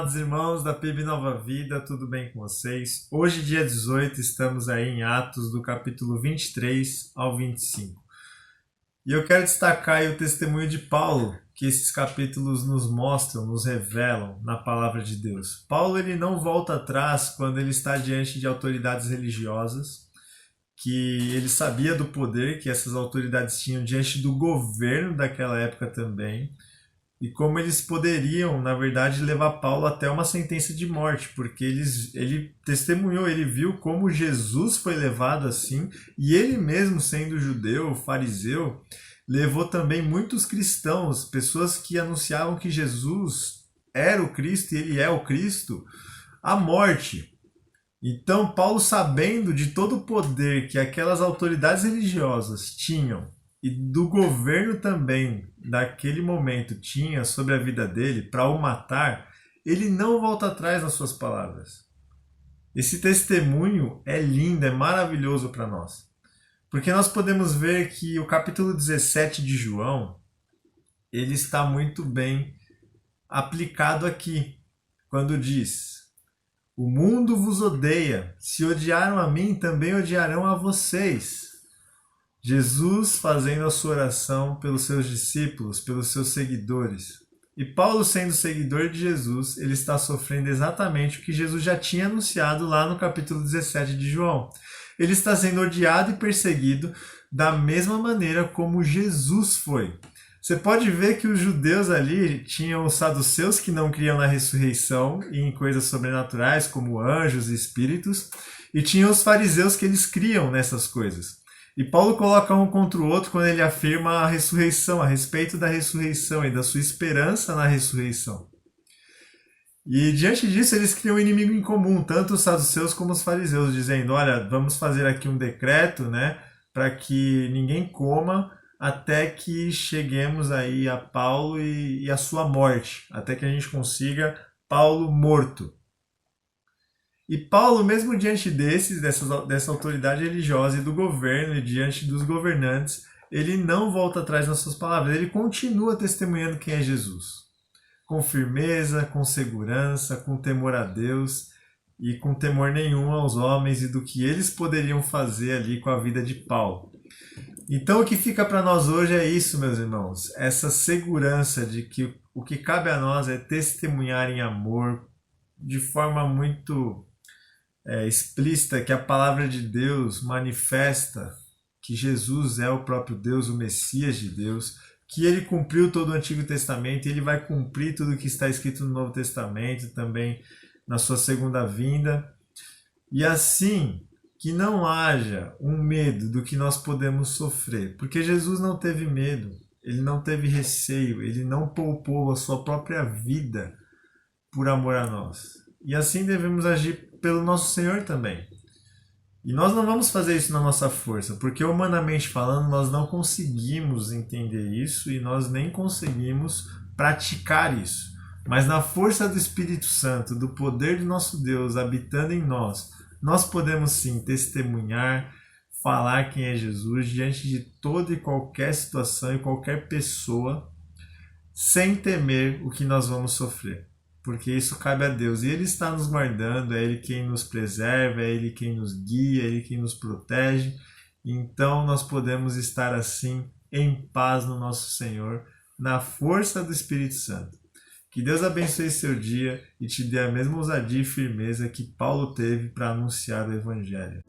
amados irmãos da PIB Nova Vida, tudo bem com vocês? Hoje, dia 18, estamos aí em Atos do capítulo 23 ao 25. E eu quero destacar aí o testemunho de Paulo, que esses capítulos nos mostram, nos revelam na palavra de Deus. Paulo ele não volta atrás quando ele está diante de autoridades religiosas, que ele sabia do poder que essas autoridades tinham diante do governo daquela época também, e como eles poderiam, na verdade, levar Paulo até uma sentença de morte, porque ele testemunhou, ele viu como Jesus foi levado assim, e ele mesmo, sendo judeu, fariseu, levou também muitos cristãos, pessoas que anunciavam que Jesus era o Cristo e ele é o Cristo, à morte. Então, Paulo, sabendo de todo o poder que aquelas autoridades religiosas tinham, e do governo também, daquele momento, tinha sobre a vida dele, para o matar, ele não volta atrás nas suas palavras. Esse testemunho é lindo, é maravilhoso para nós. Porque nós podemos ver que o capítulo 17 de João, ele está muito bem aplicado aqui, quando diz: o mundo vos odeia, se odiaram a mim, também odiarão a vocês. Jesus fazendo a sua oração pelos seus discípulos, pelos seus seguidores. E Paulo, sendo seguidor de Jesus, ele está sofrendo exatamente o que Jesus já tinha anunciado lá no capítulo 17 de João. Ele está sendo odiado e perseguido da mesma maneira como Jesus foi. Você pode ver que os judeus ali tinham os saduceus que não criam na ressurreição e em coisas sobrenaturais, como anjos e espíritos, e tinham os fariseus que eles criam nessas coisas. E Paulo coloca um contra o outro quando ele afirma a ressurreição, a respeito da ressurreição e da sua esperança na ressurreição. E diante disso eles criam um inimigo em comum, tanto os saduceus como os fariseus, dizendo: olha, vamos fazer aqui um decreto, né, para que ninguém coma até que cheguemos aí a Paulo e a sua morte, até que a gente consiga Paulo morto. E Paulo, mesmo diante dessa autoridade religiosa e do governo e diante dos governantes, ele não volta atrás nas suas palavras, ele continua testemunhando quem é Jesus. Com firmeza, com segurança, com temor a Deus e com temor nenhum aos homens e do que eles poderiam fazer ali com a vida de Paulo. Então o que fica para nós hoje é isso, meus irmãos, essa segurança de que o que cabe a nós é testemunhar em amor de forma muito explícita, que a palavra de Deus manifesta que Jesus é o próprio Deus, o Messias de Deus, que ele cumpriu todo o Antigo Testamento e ele vai cumprir tudo o que está escrito no Novo Testamento também na sua segunda vinda. E assim, que não haja um medo do que nós podemos sofrer, porque Jesus não teve medo, ele não teve receio, ele não poupou a sua própria vida por amor a nós. E assim devemos agir pelo nosso Senhor também. E nós não vamos fazer isso na nossa força, porque humanamente falando, nós não conseguimos entender isso e nós nem conseguimos praticar isso. Mas na força do Espírito Santo, do poder do nosso Deus habitando em nós, nós podemos sim testemunhar, falar quem é Jesus diante de toda e qualquer situação e qualquer pessoa, sem temer o que nós vamos sofrer. Porque isso cabe a Deus. E Ele está nos guardando, é Ele quem nos preserva, é Ele quem nos guia, é Ele quem nos protege. Então nós podemos estar assim, em paz no nosso Senhor, na força do Espírito Santo. Que Deus abençoe seu dia e te dê a mesma ousadia e firmeza que Paulo teve para anunciar o Evangelho.